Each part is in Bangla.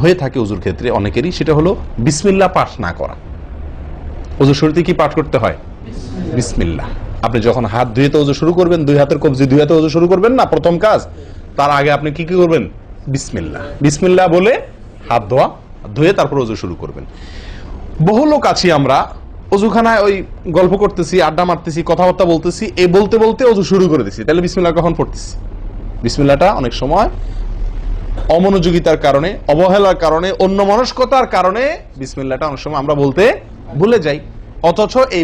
হয়ে থাকে ওযুর ক্ষেত্রে অনেকেরই, সেটা হলো বিসমিল্লাহ পাঠ না করা। ওযুর শুরুতে কি পাঠ করতে হয়? বিসমিল্লাহ। আপনি যখন হাত ধুয়ে তো ওযু শুরু করবেন, দুই হাতের কবজি দুই হাতে ওযু শুরু করবেন না, প্রথম কাজ, তার আগে আপনি কি কি করবেন? বিসমিল্লাহ। বিসমিল্লাহ বলে হাত ধুয়ে তারপর ওযু শুরু করবেন। বহু লোক আছি আমরা ওযুখানায় ওই গল্প করতেছি, আড্ডা মারতেছি, কথাবার্তা বলতেছি, এই বলতে বলতে ওযু শুরু করে দিছি। তাহলে বিসমিল্লাহ কখন পড়তেছি? বিসমিল্লাহটা অনেক সময় অমনোযোগিতার কারণে, অবহেলার কারণে, অন্যমনস্কতার কারণে বিসমিল্লাহটা অনেক সময় আমরা বলতে ভুলে যাই। অথচ এই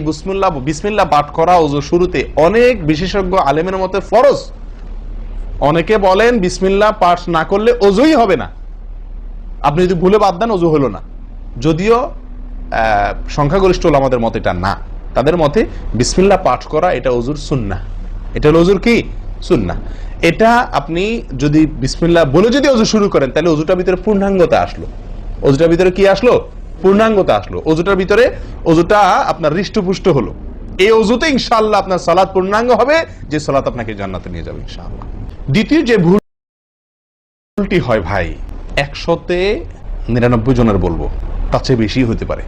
বিসমিল্লাহ পাঠ করা ওযুর শুরুতে অনেক বিশেষজ্ঞ আলেমের মতে ফরজ। অনেকে বলেন বিসমিল্লাহ পাঠ না করলে ওযুই হবে না, আপনি যদি ভুলে বাদ দেন ওযু হলো না। যদিও সংখ্যাগরিষ্ঠ ওলামাদের মতে এটা না, তাদের মতে বিসমিল্লাহ পাঠ করা এটা ওযুর সুন্নাহ। এটা হলো ওযুর কি? সুন্নাহ। এটা আপনি যদি বিসমিল্লাহ বলে যদি ওযু শুরু করেন, তাহলে ওযুটার ভিতরে পূর্ণাঙ্গতা আসলো। ওযুটার ভিতরে কি আসলো? পূর্ণাঙ্গতা আসলো। ওযুটার ভিতরে ওযুটা আপনার হৃষ্টপুষ্ট হলো। এই ওযুতে ইনশাআল্লাহ আপনার সালাত পূর্ণাঙ্গ হবে, যে সালাত আপনাকে জান্নাতে নিয়ে যাবে ইনশাআল্লাহ। দ্বিতীয় যে ভুলটি হয় ভাই, 100-তে 99 জনের বলবো, তার চেয়ে বেশি হতে পারে।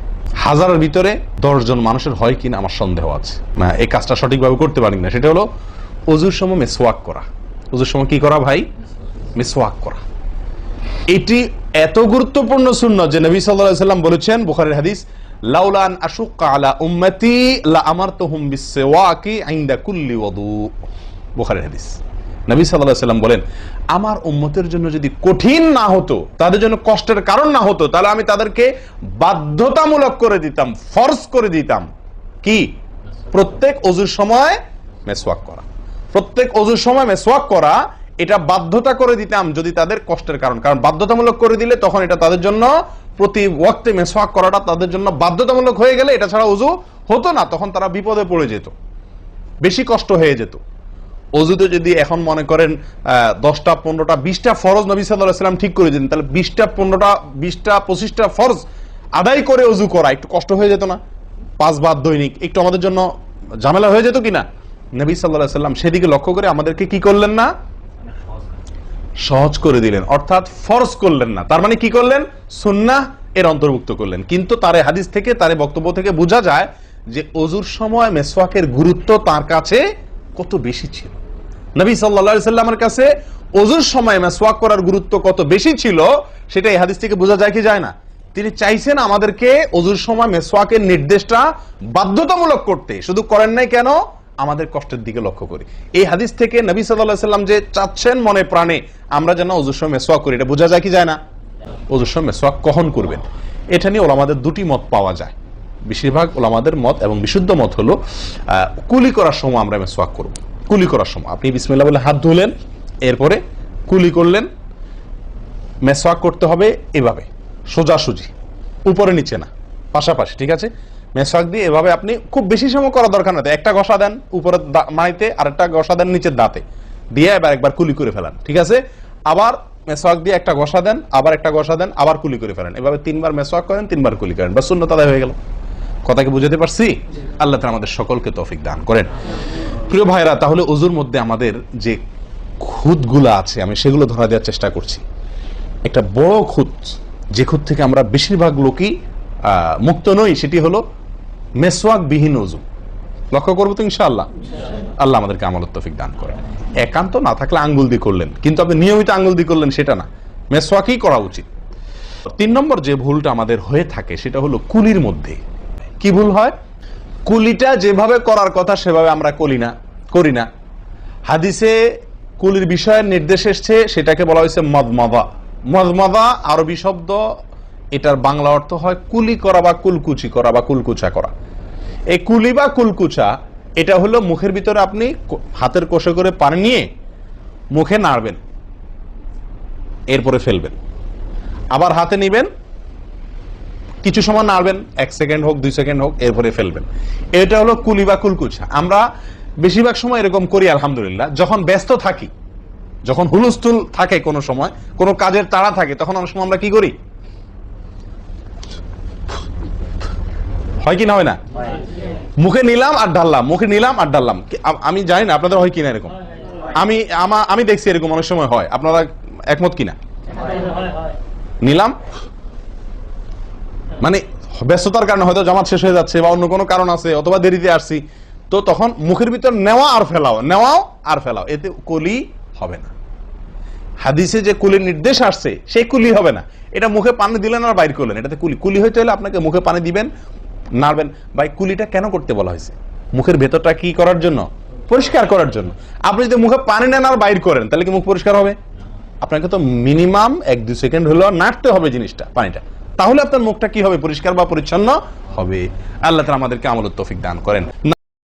হাজারের ভিতরে 10 জন মানুষের হয় কিনা আমার সন্দেহ আছে, না এই কাজটা সঠিকভাবে করতে পারি না। সেটা হলো ওযুর সময় মেসওয়াক করা। ওযুর সময় কি করা ভাই? মেসওয়াক করা। এটি এত গুরুত্বপূর্ণ সুন্নাত যে নবী সাল্লাল্লাহু আলাইহি ওয়াসাল্লাম বলেছেন, বুখারীর হাদিস, লাউলা আন আশুক্কা আলা উম্মতি লা আমারতুহুম বিসওয়াকি ইনদা কুল্লি ওযু। বুখারীর হাদিস। নবী সাল্লাল্লাহু আলাইহি ওয়াসাল্লাম বলেন, আমার উম্মতের জন্য যদি কঠিন না হতো, তাদের জন্য কষ্টের কারণ না হতো, তাহলে আমি তাদেরকে বাধ্যতামূলক করে দিতাম, ফরজ করে দিতাম কি? প্রত্যেক ওযুর সময় মেসওয়াক করা। প্রত্যেক ওযুর সময় মেসওয়াক করা, এটা বাধ্যতা করে দিতাম যদি তাদের কষ্টের কারণ। কারণ বাধ্যতামূলক করে দিলে তখন এটা তাদের জন্য, প্রতি ওয়াক্তে মেসওয়াক করাটা তাদের জন্য বাধ্যতামূলক হয়ে গেলে এটা ছাড়া ওযু হতো না, তখন তারা বিপদে পড়ে যেত, বেশি কষ্ট হয়ে যেত। ওযুতে যদি এখন মনে করেন 10টা 15টা 20টা ফরজ নবী সাল্লাল্লাহু আলাইহি ওয়াসাল্লাম ঠিক করে দিতেন, তাহলে 20টা 15টা 20টা 25টা ফরজ আদায় করে ওযু করা একটু কষ্ট হয়ে যেত না? 5 বার দৈনিক একটু আমাদের জন্য ঝামেলা হয়ে যেত কিনা? নবী সাল্লাল্লাহু আলাইহি ওয়াসাল্লাম সেদিকে লক্ষ্য করে আমাদেরকে কি করলেন না? সহজ করে দিলেন, অর্থাৎ ফরজ করলেন না। তার মানে কি করলেন? সুন্নাহ এর অন্তর্ভুক্ত করলেন। কিন্তু তার হাদিস থেকে, তার বক্তব্য থেকে বোঝা যায় যে ওযুর সময় মেসওয়াকের গুরুত্ব তার কাছে কত বেশি ছিল। নবী সাল্লাল্লাহু আলাইহি ওয়াসাল্লামের কাছে ওযুর সময় মেসওয়াক করার গুরুত্ব কত বেশি ছিল, সেটা এই হাদিস থেকে বোঝা যায় কি যায় না? তিনি চাইছেন আমাদেরকে ওযুর সময় মেসওয়াকের নির্দেশটা বাধ্যতামূলক করতে। শুধু করেন নাই কেন? আমাদের কষ্টের দিকে লক্ষ্য করি। এই হাদিস থেকে নবী সাল্লাল্লাহু আলাইহি ওয়াসাল্লাম যে চাচ্ছেন মনে প্রাণে আমরা যেন ওযুর সময় মেসওয়াক করি, এটা বোঝা যায় কি যায় না? ওযুর সময় মেসওয়াক কখন করবেন, এটা নিয়ে ওলামাদের দুটি মত পাওয়া যায়। বেশিরভাগ ওলামাদের মত এবং বিশুদ্ধ মত হলো কুলি করার সময় আমরা মেসওয়াক করব। কুলি করার সময় আপনি বিসমিল্লাহ বলে হাত ধুলেন, এরপরে কুলি করলেন। মেসওয়াক করতে হবে এভাবে, সোজাসুজি, উপরে নিচে না, পাশাপাশি, ঠিক আছে? মেসওয়াক দিয়ে এভাবে আপনি খুব বেশি সময় করা দরকার না, একটা ঘষা দেন উপরে মাইতে, আরেকটা ঘষা দেন নিচের দাঁতে, দিয়ে এবার একবার কুলি করে ফেলান, ঠিক আছে? আবার মেসওয়াক দিয়ে একটা ঘষা দেন, আবার একটা ঘষা দেন, আবার কুলি করে ফেলেন। এভাবে 3 বার মেসওয়াক করেন, 3 বার কুলি করেন, বাস সুন্নাত আদায় হয়ে গেল। কথাকে বুঝাতে পারছি? আল্লাহ তাআলা আমাদের সকলকে তৌফিক দান করেন। প্রিয় ভাইরা, তাহলে ওযুর মধ্যে আমাদের যে খুঁতগুলো আছে আমি সেগুলো ধরা দেওয়ার চেষ্টা করছি। একটা বড় খুঁত, যে খুঁত থেকে আমরা বেশিরভাগ লোকই মুক্ত নই, সেটি হলো মেসওয়াক বিহীন ওযু। লক্ষ্য করবো তো ইনশাআল্লাহ? আল্লাহ আমাদেরকে আমলের তৌফিক দান করেন। একান্ত না থাকলে আঙ্গুল দিয়ে করলেন, কিন্তু আপনি নিয়মিত আঙ্গুল দিয়ে করলেন সেটা না, মেসওয়াকই করা উচিত। 3 নম্বর যে ভুলটা আমাদের হয়ে থাকে সেটা হলো কুলির মধ্যে। কি ভুল হয়? কুলিটা যেভাবে করার কথা সেভাবে আমরা করি না। হাদিসে কুলির বিষয়ের নির্দেশ এসেছে, সেটাকে বলা হয়েছে মদমাদা। মদমাদা আরবি শব্দ, এটার বাংলা অর্থ হয় কুলি করা বা কুলকুচি করা বা কুলকুচা করা। এই কুলি বা কুলকুচা এটা হলো মুখের ভিতরে আপনি হাতের কোষে করে পানি নিয়ে মুখে নাড়বেন, এরপরে ফেলবেন, আবার হাতে নিবেন, কিছু সময় নাড়বেন, 1 সেকেন্ড হোক 2 সেকেন্ড হোক, এরপরে ফেলবেন। এটা হলো কুলি বা কুলকুচা। আমরা বেশিরভাগ সময় এরকম করি আলহামদুলিল্লাহ। যখন ব্যস্ত থাকি, যখন হুলস্থুল থাকে, কোনো সময় কোনো কাজের তাড়া থাকে, তখন অনেক সময় আমরা কি করি? হয় কি না হয় না? মুখে নিলাম আর ঢাললাম, মুখে নিলাম আর ঢাললাম। আমি জানি না আপনাদের হয় কিনা এরকম। আমি দেখছি এরকম অনেক সময় হয়। আপনারা একমত কিনা? নিলাম, মানে ব্যস্ততার কারণে হয়তো জামাত শেষ হয়ে যাচ্ছে বা অন্য কোনো কারণ আছে, অথবা দেরিতে আসছি, তো তখন মুখের ভিতর নেওয়া আর ফেলাও, নেওয়াও আর ফেলাও, এতে কুলি হবে না। হাদিসে যে কুলির নির্দেশ আসছে সেই কুলি হবে না। এটা মুখে পানি দিলেন আর বাইর করলেন, এটাতে কুলি। কুলি হইতে হলে আপনাকে মুখে পানি দিবেন, নাড়বেন। ভাই কুলিটা কেন করতে বলা হয়েছে? মুখের ভেতরটা কি করার জন্য? পরিষ্কার করার জন্য। আপনি যদি মুখে পানি নেন আর বাইর করেন, তাহলে কি মুখ পরিষ্কার হবে? আপনাকে তো মিনিমাম 1-2 সেকেন্ড হলেও নাড়তে হবে জিনিসটা, পানিটা, তাহলে আপনার মুখটা কি হবে? পরিষ্কার বা পরিচ্ছন্ন হবে। আল্লাহ তাআলা আমাদেরকে আমলের তৌফিক দান করেন।